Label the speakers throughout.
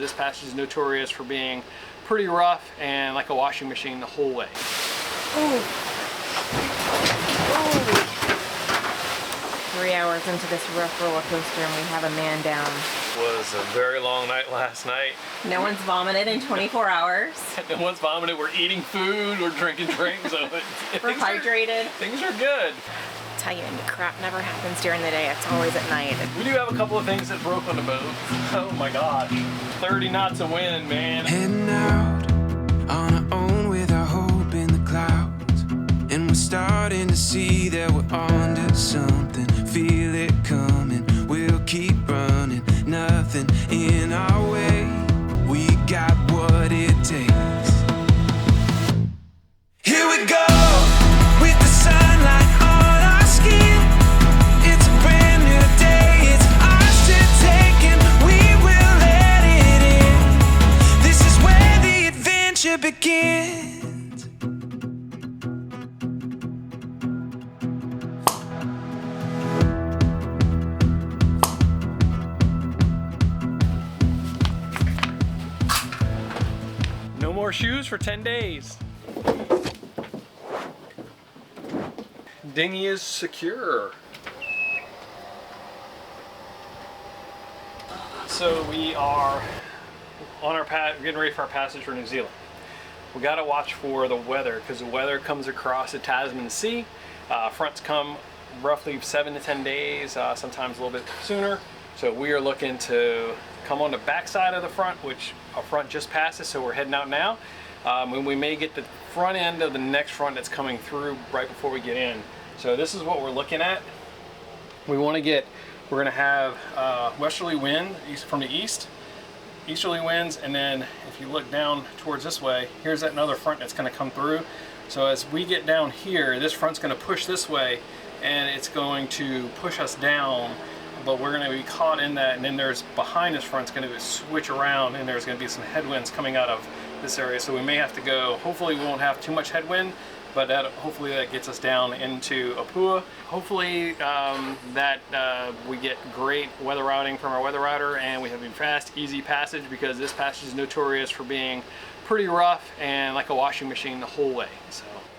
Speaker 1: This passage is notorious for being pretty rough and like a washing machine the whole way.
Speaker 2: Ooh. 3 hours into this rough roller coaster and we have a man down.
Speaker 1: It was a very long night last night.
Speaker 2: No one's vomited in 24 hours.
Speaker 1: No one's vomited. We're eating food, we're drinking drinks. So
Speaker 2: We're hydrated.
Speaker 1: Things are good.
Speaker 2: I tell you, crap never happens during the day. It's always at night.
Speaker 1: We do have a couple of things that broke on the boat. Oh my gosh. 30 knots of wind, man.
Speaker 3: Heading out on our own with our hope in the clouds. And we're starting to see that we're onto something. Feel it coming, we'll keep running. Nothing in our way. We got what it takes. Here we go with the sunlight on our skin. It's a brand new day, it's ours to take, and we will let it in. This is where the adventure begins.
Speaker 1: No more shoes for 10 days. Dinghy is secure. So we are on our getting ready for our passage for New Zealand. We got to watch for the weather because the weather comes across the Tasman Sea. Fronts come roughly 7 to 10 days, sometimes a little bit sooner. So we are looking to come on the back side of the front, which our front just passes, so we're heading out now. And we may get the front end of the next front that's coming through right before we get in. So this is what we're looking at. We're gonna have westerly wind from the east, easterly winds, and then if you look down towards this way, here's that another front that's gonna come through. So as we get down here, this front's gonna push this way, and it's going to push us down, but we're gonna be caught in that, and then there's behind this front's gonna switch around, and there's gonna be some headwinds coming out of this area. So we may have to go, hopefully we won't have too much headwind, but hopefully that gets us down into Apua. Hopefully we get great weather routing from our weather router, and we have a fast, easy passage, because this passage is notorious for being pretty rough and like a washing machine the whole way.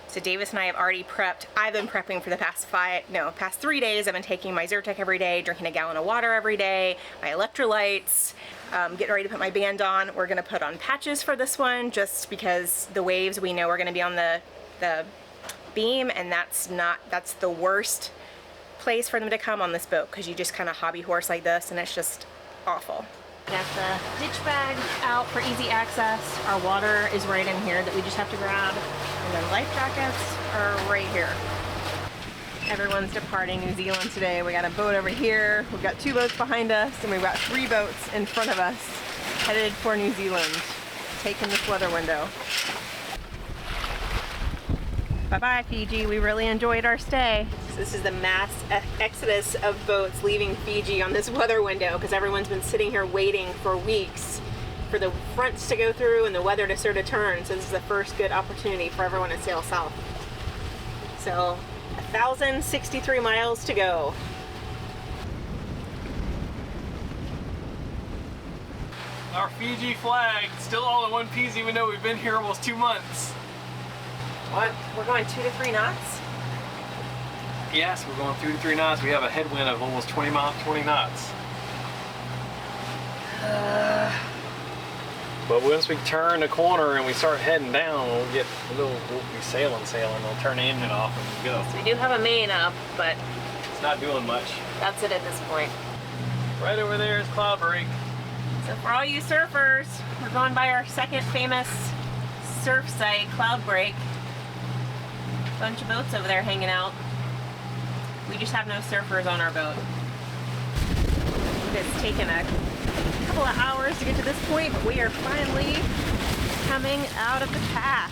Speaker 2: So Davis and I have already prepped. I've been prepping for the past 3 days. I've been taking my Zyrtec every day, drinking a gallon of water every day, my electrolytes, getting ready to put my band on. We're gonna put on patches for this one just because the waves, we know, are gonna be on the beam, and that's the worst place for them to come on this boat, because you just kind of hobby horse like this and it's just awful. Got the ditch bag out for easy access. Our water is right in here that we just have to grab. And then life jackets are right here. Everyone's departing New Zealand today. We got a boat over here, we've got 2 boats behind us, and we've got 3 boats in front of us headed for New Zealand, taking this weather window. Bye-bye, Fiji. We really enjoyed our stay. So this is the mass exodus of boats leaving Fiji on this weather window, because everyone's been sitting here waiting for weeks for the fronts to go through and the weather to sort of turn. So this is the first good opportunity for everyone to sail south. So 1,063 miles to go.
Speaker 1: Our Fiji flag, still all in one piece, even though we've been here almost 2 months.
Speaker 2: What? We're going 2 to 3 knots?
Speaker 1: Yes, we're going 2 to 3 knots. We have a headwind of almost 20 knots. But once we turn the corner and we start heading down, we'll be sailing. We'll turn the engine off and go.
Speaker 2: So we do have a main up, but
Speaker 1: it's not doing much.
Speaker 2: That's it at this point.
Speaker 1: Right over there is Cloud Break.
Speaker 2: So for all you surfers, we're going by our second famous surf site, Cloud Break. Bunch of boats over there hanging out. We just have no surfers on our boat. It's taken a couple of hours to get to this point, but we are finally coming out of the pass.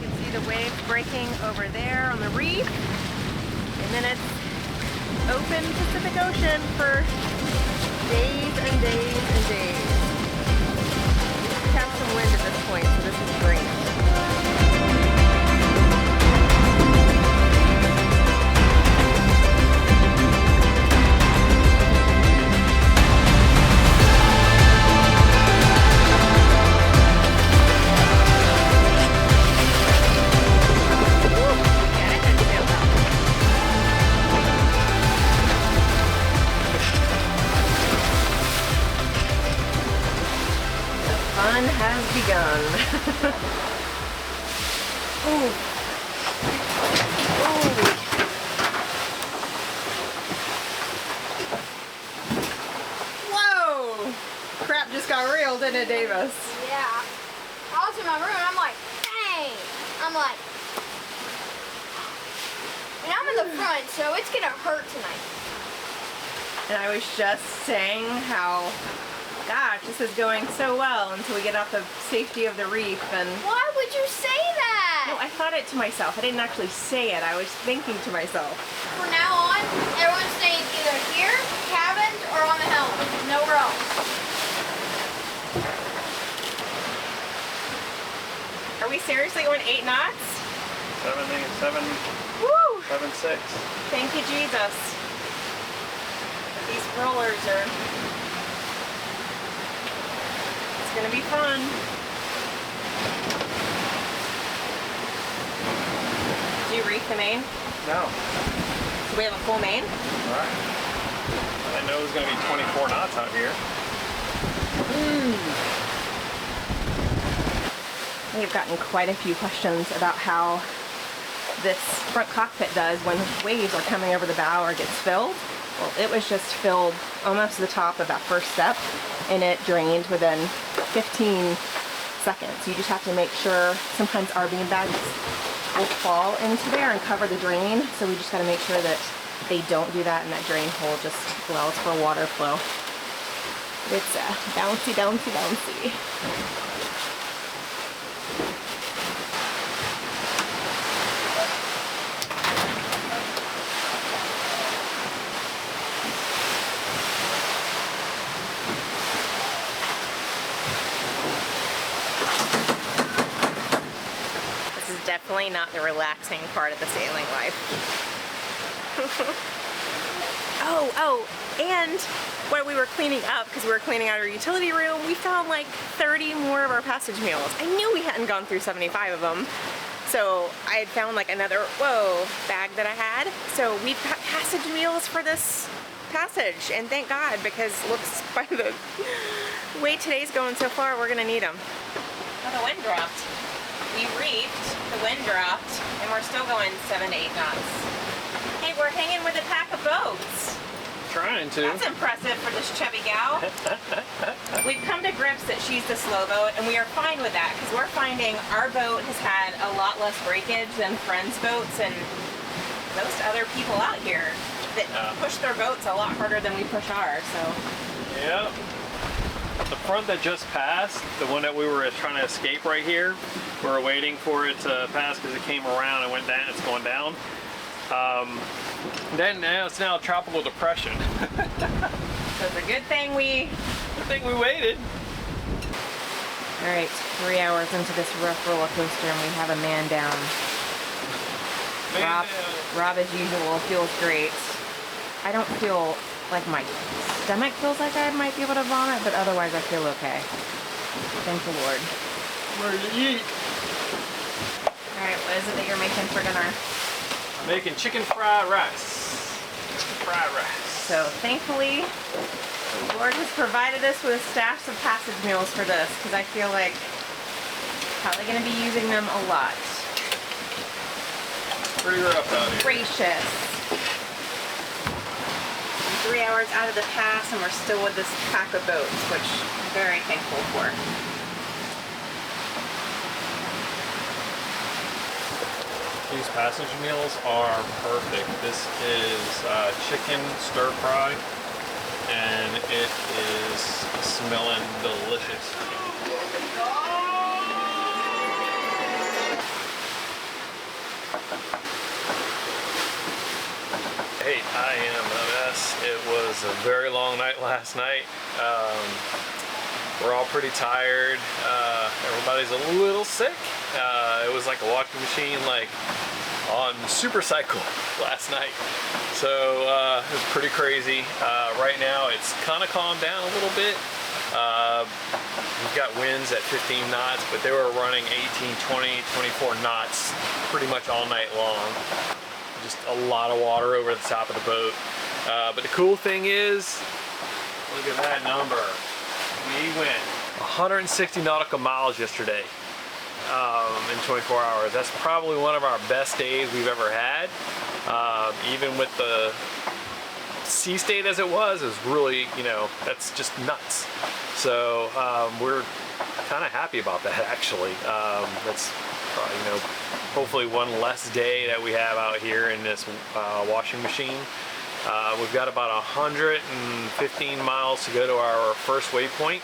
Speaker 2: You can see the waves breaking over there on the reef, and then it's open Pacific Ocean for days and days and days. We have some wind at this point, so this is great. fun has begun. Ooh. Ooh. Whoa! Crap just got real, didn't it, Davis?
Speaker 4: Yeah. I was in my room and I'm like, dang! I'm like, and I'm in the front, so it's gonna hurt tonight.
Speaker 2: And I was just saying how, gosh, this is going so well until we get off the safety of the reef. And
Speaker 4: Why would you say that?
Speaker 2: no, I thought it to myself. I didn't actually say it. I was thinking to myself.
Speaker 4: From now on, everyone's staying either here, cabins, or on the helm. Nowhere else.
Speaker 2: Are we seriously going 8 knots?
Speaker 1: 7,
Speaker 2: Woo!
Speaker 1: 7, 6.
Speaker 2: Thank you, Jesus. These rollers are... It's gonna be fun. Do you reef the main?
Speaker 1: No.
Speaker 2: Do we have a full main?
Speaker 1: Alright. I know it's going to be 24 knots out here.
Speaker 2: We've gotten quite a few questions about how this front cockpit does when waves are coming over the bow or gets filled. Well, it was just filled almost to the top of that first step, and it drained within 15 seconds. You just have to make sure, sometimes our bean bags will fall into there and cover the drain, so we just got to make sure that they don't do that and that drain hole just allows for water flow. It's bouncy, bouncy, bouncy. Definitely not the relaxing part of the sailing life. oh, and when we were cleaning up, because we were cleaning out our utility room, we found like 30 more of our passage meals. I knew we hadn't gone through 75 of them. So I had found like another, bag that I had. So we've got passage meals for this passage, and thank God, because looks by the way today's going so far, we're gonna need them. Oh, the wind dropped. We reefed, the wind dropped, and we're still going 7 to 8 knots. Hey, we're hanging with a pack of boats.
Speaker 1: Trying to.
Speaker 2: That's impressive for this chubby gal. We've come to grips that she's the slow boat, and we are fine with that, because we're finding our boat has had a lot less breakage than friends' boats and most other people out here that push their boats a lot harder than we push ours, so.
Speaker 1: Yeah. The front that just passed, the one that we were trying to escape right here, we were waiting for it to pass because it came around and went down, it's going down. Then now it's now a tropical depression.
Speaker 2: So it's a good thing we
Speaker 1: waited.
Speaker 2: Alright, 3 hours into this rough roller coaster and we have a man down. Rob as usual feels great. I don't feel like my stomach feels like I might be able to vomit, but otherwise I feel okay. Thank the Lord.
Speaker 1: Where to eat?
Speaker 2: Alright, what is it that you're making for dinner?
Speaker 1: I'm making chicken fried rice. Chicken fried rice.
Speaker 2: So thankfully, the Lord has provided us with stacks of passage meals for this, because I feel like probably going to be using them a lot.
Speaker 1: Pretty rough out here.
Speaker 2: Gracious. 3 hours out of the pass and we're still with this pack of boats, which I'm very thankful for.
Speaker 1: These passage meals are perfect. This is chicken stir fry, and it is smelling delicious. Hey, I am a mess. It was a very long night last night. We're all pretty tired. Everybody's a little sick. It was like a washing machine, like on super cycle last night. So it was pretty crazy. Right now it's kind of calmed down a little bit. We've got winds at 15 knots, but they were running 18, 20, 24 knots pretty much all night long. Just a lot of water over the top of the boat. But the cool thing is, look at that number. We went 160 nautical miles yesterday in 24 hours. That's probably one of our best days we've ever had. Even with the sea state as it was really, you know, that's just nuts. So we're kind of happy about that actually. That's probably, you know, hopefully one less day that we have out here in this washing machine. We've got about 115 miles to go to our first waypoint.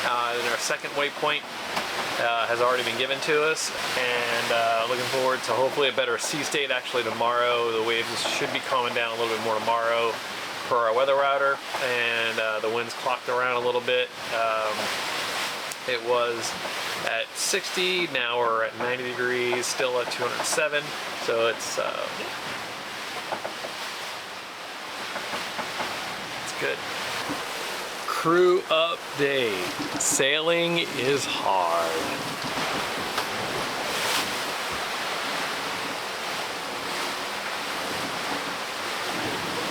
Speaker 1: And our second waypoint has already been given to us, and looking forward to hopefully a better sea state actually tomorrow. The waves should be calming down a little bit more tomorrow per our weather router, and the winds clocked around a little bit. It was at 60, now we're at 90 degrees, still at 207, so it's good. Crew update. Sailing is hard.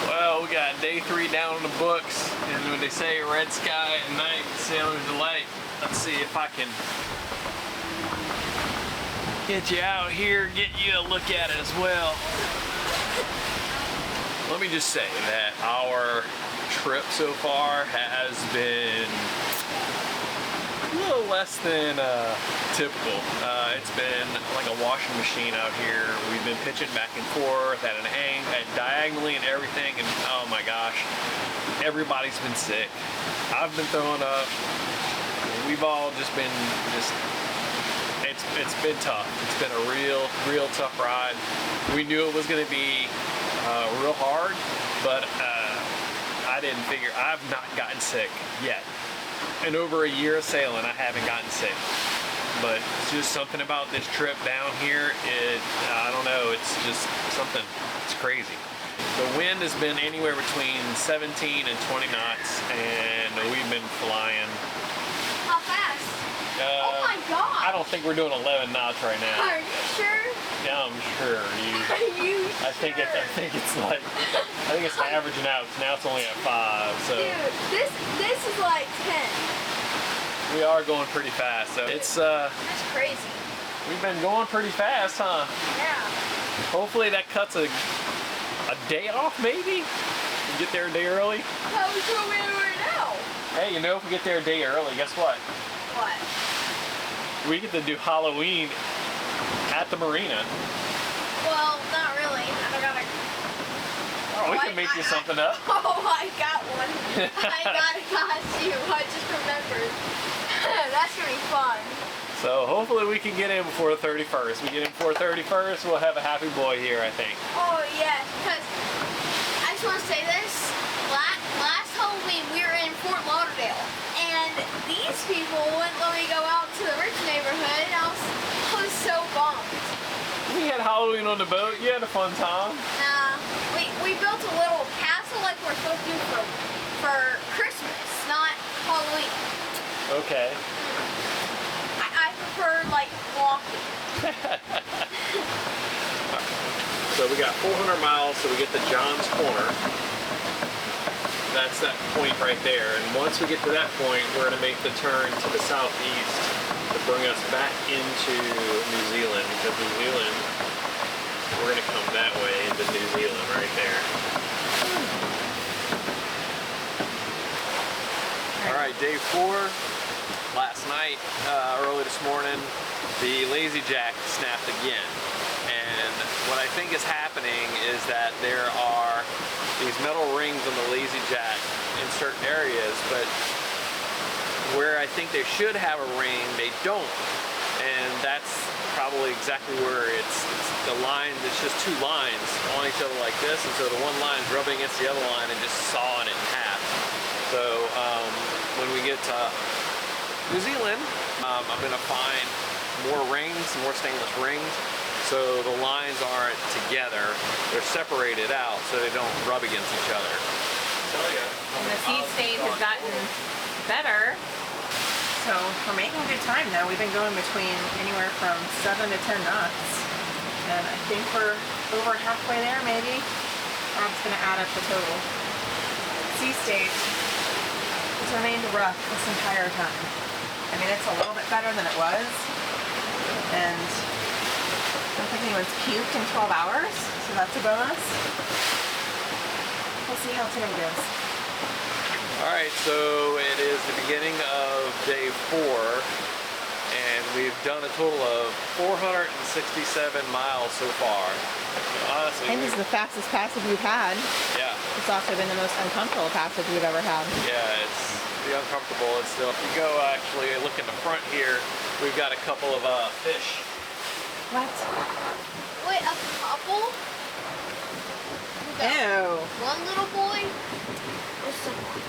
Speaker 1: Well, we got day 3 down in the books, and when they say red sky at night, sailor's delight, let's see if I can get you out here, get you a look at it as well. Let me just say that our trip so far has been a little less than typical. It's been like a washing machine out here. We've been pitching back and forth at diagonally and everything, and oh my gosh, everybody's been sick. I've been throwing up. We've all just been it's been tough. It's been a real tough ride. We knew it was going to be real hard, but I didn't figure. I've not gotten sick yet. In over a year of sailing, I haven't gotten sick. But it's just something about this trip down here. I don't know. It's just something. It's crazy. The wind has been anywhere between 17 and 20 knots, and we've been flying.
Speaker 4: How fast? Oh my god!
Speaker 1: I don't think we're doing 11 knots right now.
Speaker 4: Are you sure?
Speaker 1: Yeah, I'm sure.
Speaker 4: Are you sure?
Speaker 1: I think it's averaging out. Now it's only at 5. So.
Speaker 4: Dude, this is like 10.
Speaker 1: We are going pretty fast. So it's
Speaker 4: That's crazy.
Speaker 1: We've been going pretty fast, huh?
Speaker 4: Yeah.
Speaker 1: Hopefully that cuts a day off, maybe. We get there a day early.
Speaker 4: How are we going right now?
Speaker 1: Hey, you know, if we get there a day early, guess what?
Speaker 4: What?
Speaker 1: We get to do Halloween at the marina.
Speaker 4: Well, not really. I gotta.
Speaker 1: Oh, we can make you something up.
Speaker 4: Oh, I got one. I got a costume. I just remembered. That's gonna be fun.
Speaker 1: So hopefully we can get in before the 31st. We get in before 31st, we'll have a happy boy here, I think.
Speaker 4: Oh yeah, because I just want to say this. Last Halloween we were in Fort Lauderdale, and these people wouldn't let me go out to the rich neighborhood. I was so bummed.
Speaker 1: We had Halloween on the boat. You had a fun time.
Speaker 4: Nah, we built a little castle like we're supposed to do for Christmas, not Halloween.
Speaker 1: Okay.
Speaker 4: I prefer like walking.
Speaker 1: So we got 400 miles, so we get to John's Corner. That's that point right there. And once we get to that point, we're going to make the turn to the southeast to bring us back into New Zealand. Because New Zealand, we're going to come that way into New Zealand right there. All right, day 4. Last night, early this morning, the lazy jack snapped again. And what I think is happening is that there are these metal rings on the lazy jack in certain areas, but where I think they should have a ring, they don't. And that's probably exactly where it's the line, it's just 2 lines on each other like this, and so the one line's rubbing against the other line and just sawing it in half. So when we get to New Zealand, I'm going to find more rings, more stainless rings, so the lines aren't together. They're separated out so they don't rub against each other.
Speaker 2: And the sea state has gotten better, so we're making good time now. We've been going between anywhere from 7 to 10 knots, and I think we're over halfway there maybe. Rob's going to add up the total. Sea state is It's remained rough this entire time. I mean, it's a little bit better than it was. And I don't think anyone's puked in 12 hours, so that's a bonus. We'll see how today goes.
Speaker 1: Alright, so it is the beginning of day 4, and we've done a total of 467 miles so far. Honestly,
Speaker 2: I think this is the fastest passage we've had.
Speaker 1: yeah.
Speaker 2: It's also been the most uncomfortable passage we've ever had.
Speaker 1: Yeah, it's the uncomfortable. It's still, if you go actually look in the front here, we've got a couple of fish.
Speaker 2: What?
Speaker 4: Wait, a couple?
Speaker 2: Ew.
Speaker 4: One little boy? Or someone?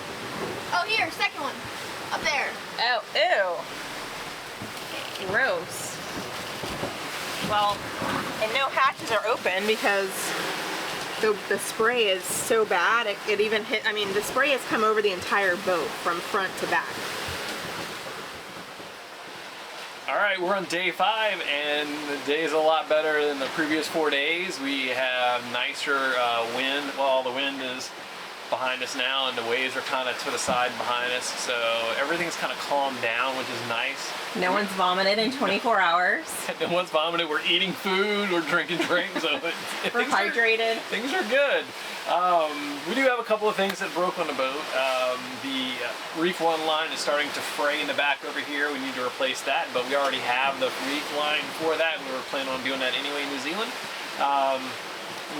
Speaker 4: Oh, here, second one. Up there.
Speaker 2: Oh, ew. Gross. Well, and no hatches are open because the spray is so bad. It even hit, I mean, the spray has come over the entire boat from front to back.
Speaker 1: Alright, we're on day 5, and the day is a lot better than the previous 4 days. We have nicer wind. Well, the wind is behind us now, and the waves are kind of to the side behind us, so everything's kind of calmed down, which is nice.
Speaker 2: No one's vomited in 24 hours.
Speaker 1: No one's vomited. We're eating food. We're drinking drinks. So
Speaker 2: We're hydrated.
Speaker 1: Things are good. We do have a couple of things that broke on the boat. The reef one line is starting to fray in the back over here. We need to replace that, but we already have the reef line for that. We were planning on doing that anyway in New Zealand.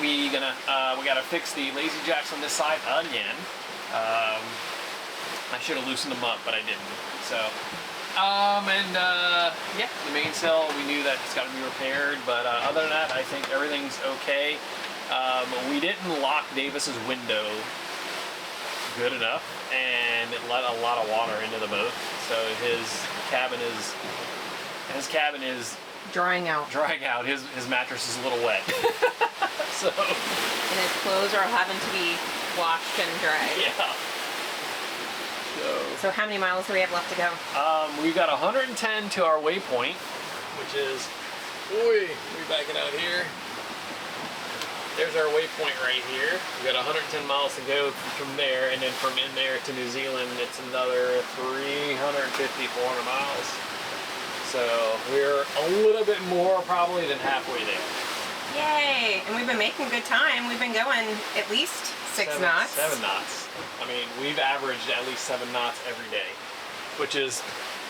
Speaker 1: We gotta fix the lazy jacks on this side again. I should have loosened them up, but I didn't. So, yeah, the mainsail, we knew that it's got to be repaired, but other than that, I think everything's okay. We didn't lock Davis's window good enough, and it let a lot of water into the boat. So his cabin is
Speaker 2: Drying out.
Speaker 1: His mattress is a little wet. So.
Speaker 2: And his clothes are having to be washed and dried.
Speaker 1: Yeah.
Speaker 2: So how many miles do we have left to go?
Speaker 1: We've got 110 to our waypoint, which is, we're backing out here. There's our waypoint right here. We've got 110 miles to go from there, and then from in there to New Zealand, it's another 350, 400 miles. So we're a little bit more probably than halfway there.
Speaker 2: Yay! And we've been making good time. We've been going at least 6 knots.
Speaker 1: 7 knots. I mean, we've averaged at least 7 knots every day, which is,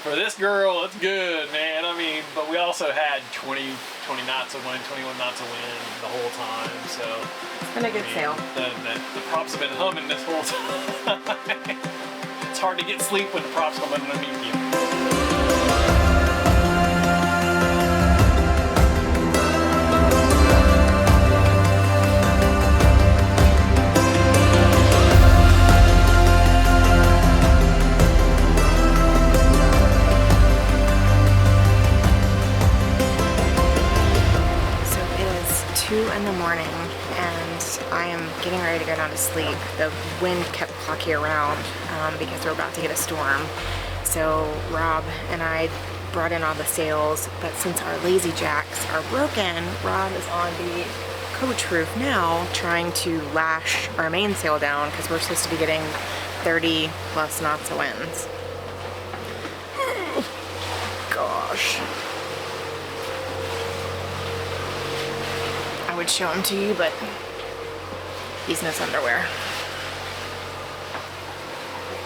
Speaker 1: for this girl, it's good, man. I mean, but we also had 20 knots of wind, 21 knots of wind the whole time, so.
Speaker 2: It's been a good sail.
Speaker 1: The props have been humming this whole time. It's hard to get sleep when the props come underneath you.
Speaker 2: In the morning, and I am getting ready to go down to sleep. The wind kept clocking around because we're about to get a storm. So Rob and I brought in all the sails, but since our lazy jacks are broken, Rob is on the coach roof now trying to lash our mainsail down because we're supposed to be getting 30 plus knots of winds. Gosh. I would show him to you, but he's in his underwear.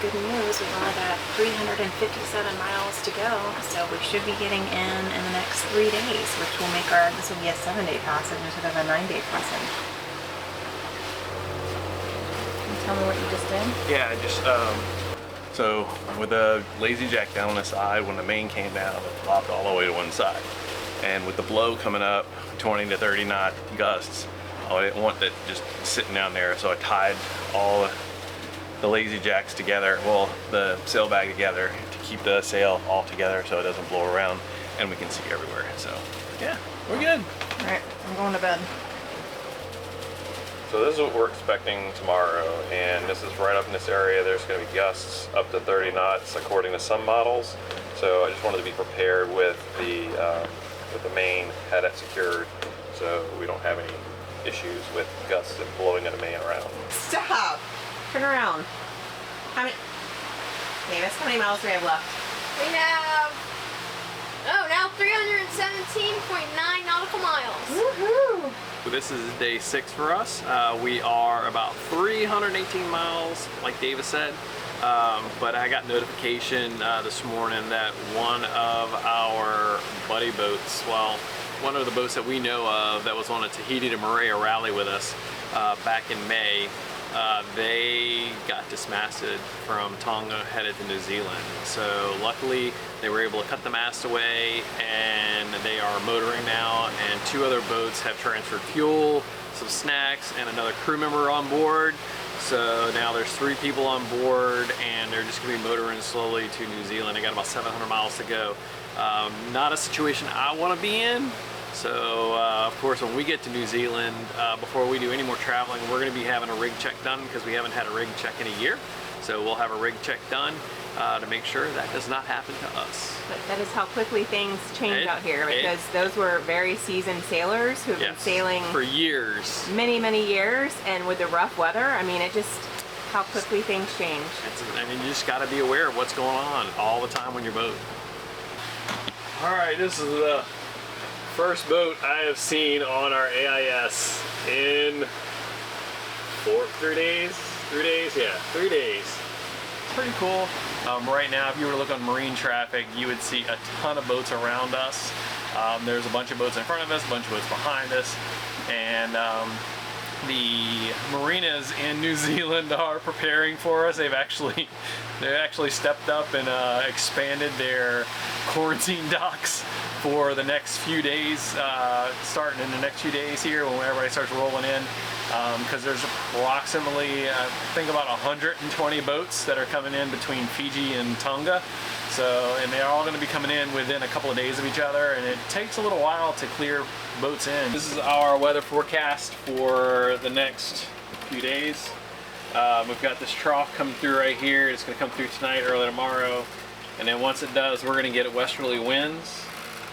Speaker 2: Good news, we've only got 357 miles to go, so we should be getting in the next 3 days, which will make this will be a 7-day passage instead of a 9-day passage. Can you tell me what you just did?
Speaker 5: Yeah, I just, so with the lazy jack down on the side, when the main came down, it flopped all the way to one side. And with the blow coming up, 20 to 30 knot gusts, I didn't want that just sitting down there, so I tied all the lazy jacks together, well, the sail bag together, to keep the sail all together so it doesn't blow around and we can see everywhere. So yeah, we're good.
Speaker 2: All right, I'm going to bed.
Speaker 5: So this is what we're expecting tomorrow, and this is right up in this area. There's going to be gusts up to 30 knots according to some models. So I just wanted to be prepared with the main, had it secured, so we don't have any issues with gusts and blowing the main around.
Speaker 2: Stop! Turn around. How many? Davis, how many miles do we have left?
Speaker 4: We have, oh, now 317.9 nautical miles.
Speaker 2: Woohoo!
Speaker 1: This is day 6 for us. We are about 318 miles, like Davis said. But I got notification this morning that one of our buddy boats, well, one of the boats that we know of that was on a Tahiti to Moorea rally with us back in May, they got dismasted from Tonga headed to New Zealand. So luckily they were able to cut the mast away and they are motoring now, and 2 other boats have transferred fuel, some snacks, and another crew member on board. So now there's 3 people on board and they're just gonna be motoring slowly to New Zealand. They got about 700 miles to go. Not a situation I wanna be in. So of course when we get to New Zealand, before we do any more traveling, we're gonna be having a rig check done because we haven't had a rig check in a year. So we'll have a rig check done to make sure that does not happen to us.
Speaker 2: But that is how quickly things change out here, because those were very seasoned sailors who've been sailing
Speaker 1: for years.
Speaker 2: Many, many years, and with the rough weather, I mean, it just, how quickly things change.
Speaker 1: I mean, you just gotta be aware of what's going on all the time on your boat. All right, this is the first boat I have seen on our AIS in 3 days? 3 days? Yeah, 3 days. It's pretty cool. Right now, if you were to look on marine traffic, you would see a ton of boats around us. There's a bunch of boats in front of us, a bunch of boats behind us, and the marinas in New Zealand are preparing for us. They actually stepped up and expanded their quarantine docks for the next few days, starting in the next few days here when everybody starts rolling in, because there's approximately, I think, about 120 boats that are coming in between Fiji and Tonga. So, and they're all going to be coming in within a couple of days of each other, and it takes a little while to clear boats in. This is our weather forecast for the next few days. We've got this trough coming through right here. It's going to come through tonight, early tomorrow, and then once it does, we're going to get westerly winds,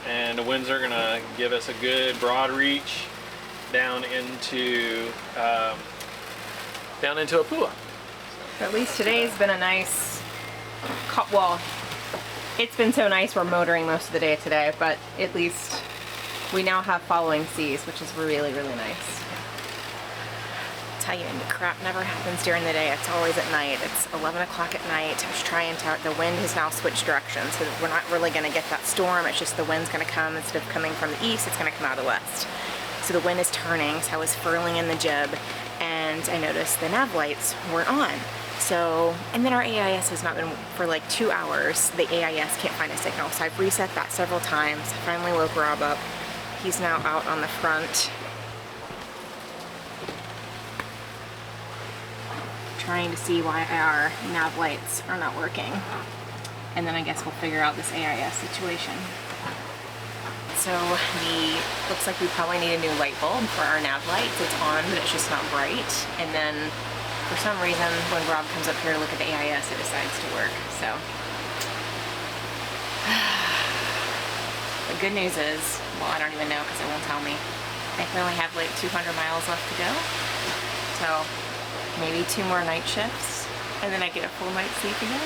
Speaker 1: and the winds are going to give us a good broad reach down into Apua.
Speaker 2: At least today's been a nice, well, it's been so nice we're motoring most of the day today, but at least we now have following seas, which is really, really nice. I tell you, crap never happens during the day. It's always at night. It's 11 o'clock at night. I was trying to, the wind has now switched directions, so we're not really going to get that storm. It's just the wind's going to come, instead of coming from the east, it's going to come out of the west. So the wind is turning, so I was furling in the jib, and I noticed the nav lights weren't on. So, and then our AIS has not been for like 2 hours. The AIS can't find a signal, so I've reset that several times. I finally woke Rob up. He's now out on the front, trying to see why our nav lights are not working. And then I guess we'll figure out this AIS situation. So looks like we probably need a new light bulb for our nav lights. It's on, but it's just not bright. And then for some reason, when Rob comes up here to look at the AIS, it decides to work. So the good news is, well, I don't even know because it won't tell me. I think we only have like 200 miles left to go. So maybe 2 more night shifts, and then I get a full night's sleep again.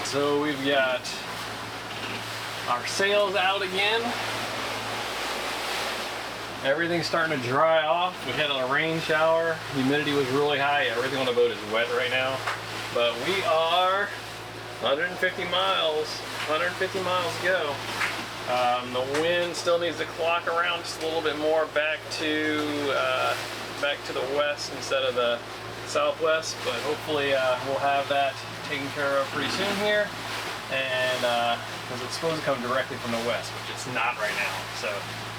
Speaker 1: So we've got our sails out again. Everything's starting to dry off. We had a rain shower. Humidity was really high. Everything on the boat is wet right now. But we are 150 miles to go. The wind still needs to clock around just a little bit more back to the west instead of the southwest. But hopefully we'll have that taken care of pretty soon here, and because it's supposed to come directly from the west, which it's not right now. So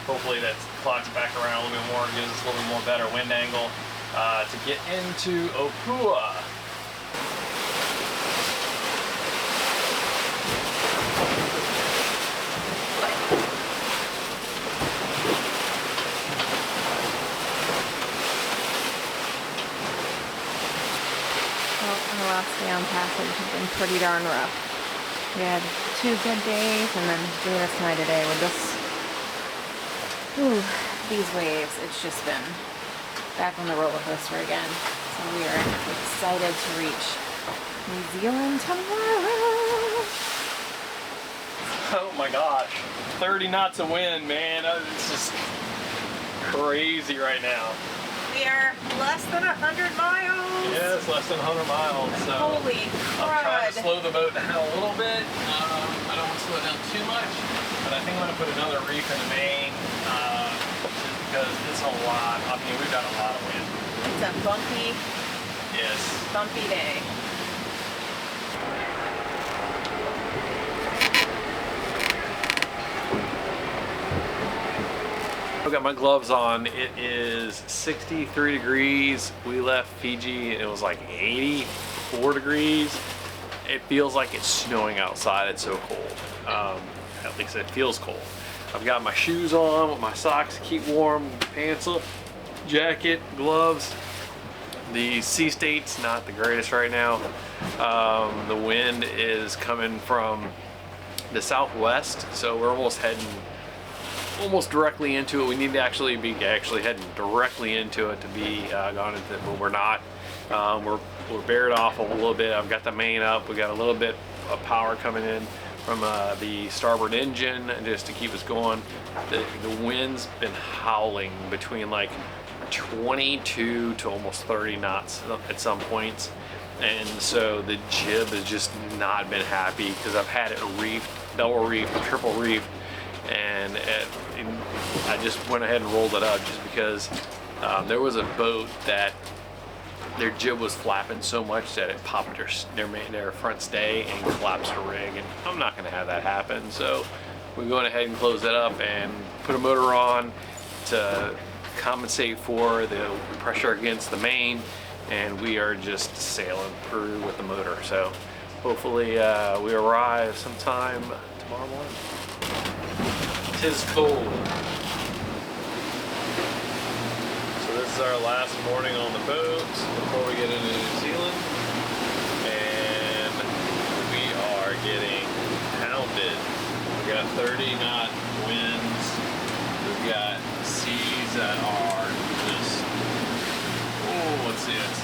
Speaker 1: hopefully that clocks back around a little bit more, gives us a little bit more better wind angle to get into Apua.
Speaker 2: Our last day on passage has been pretty darn rough. We had 2 good days, and then doing this night today with this Ooh, these waves, it's just been back on the roller coaster again. So we are excited to reach New Zealand tomorrow.
Speaker 1: Oh my gosh, 30 knots of wind, man. It's just crazy right now.
Speaker 2: We are less than 100 miles.
Speaker 1: Yes, less than 100 miles. So
Speaker 2: Holy
Speaker 1: I'm trying to
Speaker 2: crud.
Speaker 1: slow the boat down a little bit. I don't want to slow it down too much, but I think I'm going to put another reef in the main just because it's a lot. I mean, we've got a lot of wind.
Speaker 2: It's a bumpy day.
Speaker 1: I've got my gloves on. It is 63 degrees. We left Fiji and it was like 84 degrees. It feels like it's snowing outside. It's so cold. At least it feels cold. I've got my shoes on with my socks to keep warm, pants up, jacket, gloves. The sea state's not the greatest right now. The wind is coming from the southwest, so we're almost heading directly into it. We need to actually be heading directly into it to be gone into it, but we're not. We're bared off a little bit. I've got the main up. We got a little bit of power coming in from the starboard engine just to keep us going. The wind's been howling between like 22 to almost 30 knots at some points, and so the jib has just not been happy because I've had it reefed, double reefed, triple reefed, and I just went ahead and rolled it up just because there was a boat that their jib was flapping so much that it popped their front stay and collapsed the rig, and I'm not going to have that happen. So we're going ahead and close that up and put a motor on to compensate for the pressure against the main, and we are just sailing through with the motor. So hopefully we arrive sometime tomorrow morning. 'Tis cold. So this is our last morning on the boat before we get into New Zealand, and we are getting pounded. We got 30 knot winds. We've got seas that are just, oh, let's see, it's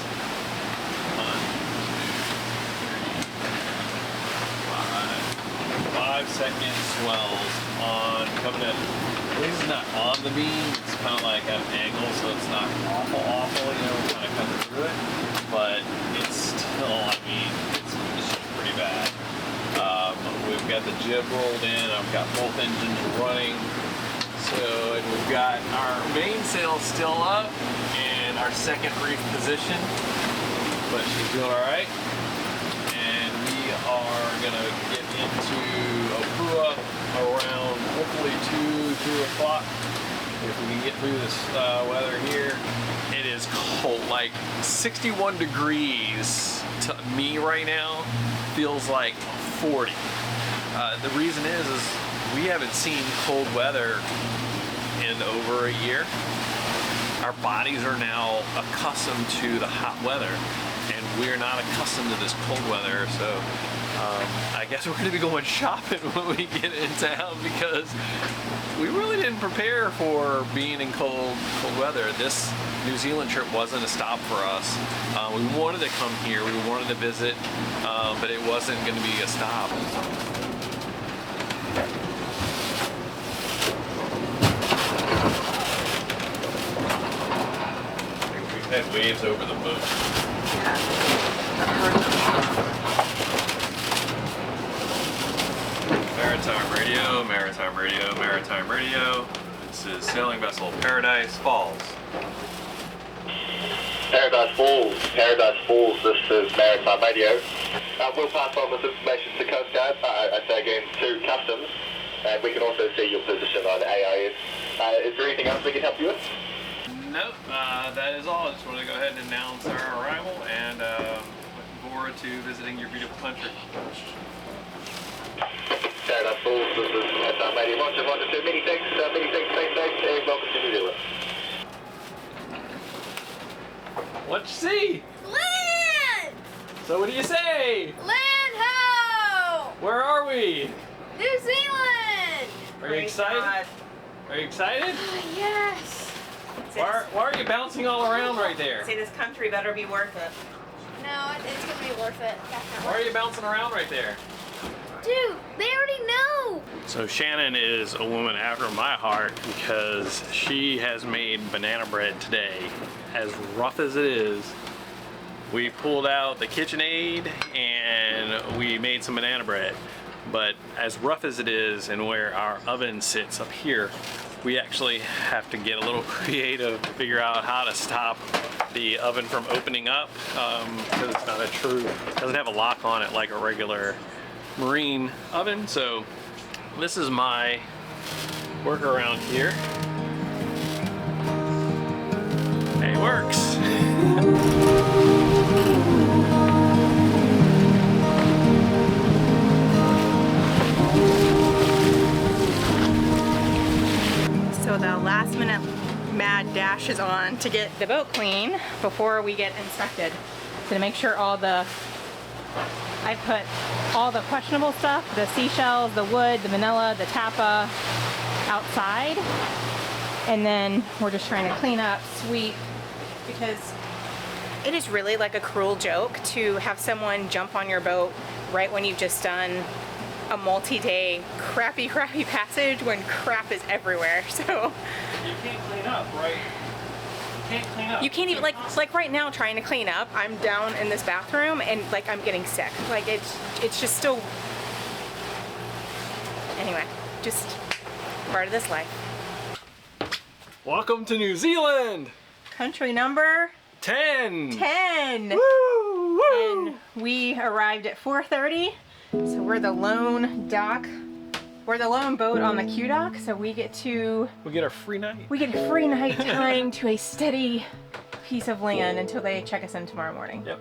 Speaker 1: 5-second swells on coming at least it's not on the beam, it's kind of like at an angle, so it's not awful, you know, we're kind of cutting through it, but it's still, I mean, it's pretty bad. We've got the jib rolled in, I've got both engines running, so and we've got our mainsail still up and our second reef position, but she's doing all right. And we are gonna get into Opua around hopefully 2 o'clock if we can get through this weather here. It is cold, like 61 degrees to me right now feels like 40. The reason is we haven't seen cold weather in over a year. Our bodies are now accustomed to the hot weather, and we're not accustomed to this cold weather, so I guess we're going to be going shopping when we get in town because we really didn't prepare for being in cold weather. This New Zealand trip wasn't a stop for us. We wanted to come here, we wanted to visit, but it wasn't going to be a stop. We've had waves over the boat. Maritime radio, maritime radio, maritime radio. This is Sailing Vessel Paradise Falls.
Speaker 6: Paradise Falls, this is Maritime Radio. We'll pass on this information to Coast Guard, I say again, to Customs, and we can also see your position on AIS. Is there anything else we can help you with?
Speaker 1: Nope, that is all. I just wanted to go ahead and announce our arrival, and looking forward to visiting your beautiful country.
Speaker 6: Paradise Falls, this is Maritime Radio. Roger, many thanks, stay safe, and welcome to New Zealand.
Speaker 1: What you see?
Speaker 4: Land!
Speaker 1: So what do you say?
Speaker 4: Land ho!
Speaker 1: Where are we?
Speaker 4: New Zealand!
Speaker 1: Are you excited?
Speaker 2: God.
Speaker 1: Are you excited?
Speaker 4: Yes.
Speaker 1: Why are you bouncing all around right there?
Speaker 2: Say this country better be worth it.
Speaker 4: No, it's gonna be worth it.
Speaker 1: Why are you bouncing around right there?
Speaker 4: Dude, they already know.
Speaker 1: So Shannon is a woman after my heart because she has made banana bread today. As rough as it is, we pulled out the KitchenAid and we made some banana bread. But as rough as it is and where our oven sits up here, we actually have to get a little creative to figure out how to stop the oven from opening up because it's not a true, doesn't have a lock on it like a regular marine oven. So this is my workaround here. It works.
Speaker 2: So the last minute mad dash is on to get the boat clean before we get inspected. So to make sure I put all the questionable stuff, the seashells, the wood, the manila, the tapa outside. And then we're just trying to clean up, sweep, because it is really like a cruel joke to have someone jump on your boat right when you've just done a multi-day crappy passage when crap is everywhere. So
Speaker 1: You can't clean up, right? You can't clean up.
Speaker 2: you can't even like right now trying to clean up. I'm down in this bathroom and like I'm getting sick. Like it's just still. Anyway, just part of this life.
Speaker 1: Welcome to New Zealand.
Speaker 2: Country number
Speaker 1: 10.
Speaker 2: 10.
Speaker 1: Woo, woo.
Speaker 2: And we arrived at 4:30. So we're the lone dock. We're the lone boat on the Q dock, so we get
Speaker 1: a free night.
Speaker 2: a free night tying to a steady piece of land until they check us in tomorrow morning.
Speaker 1: Yep.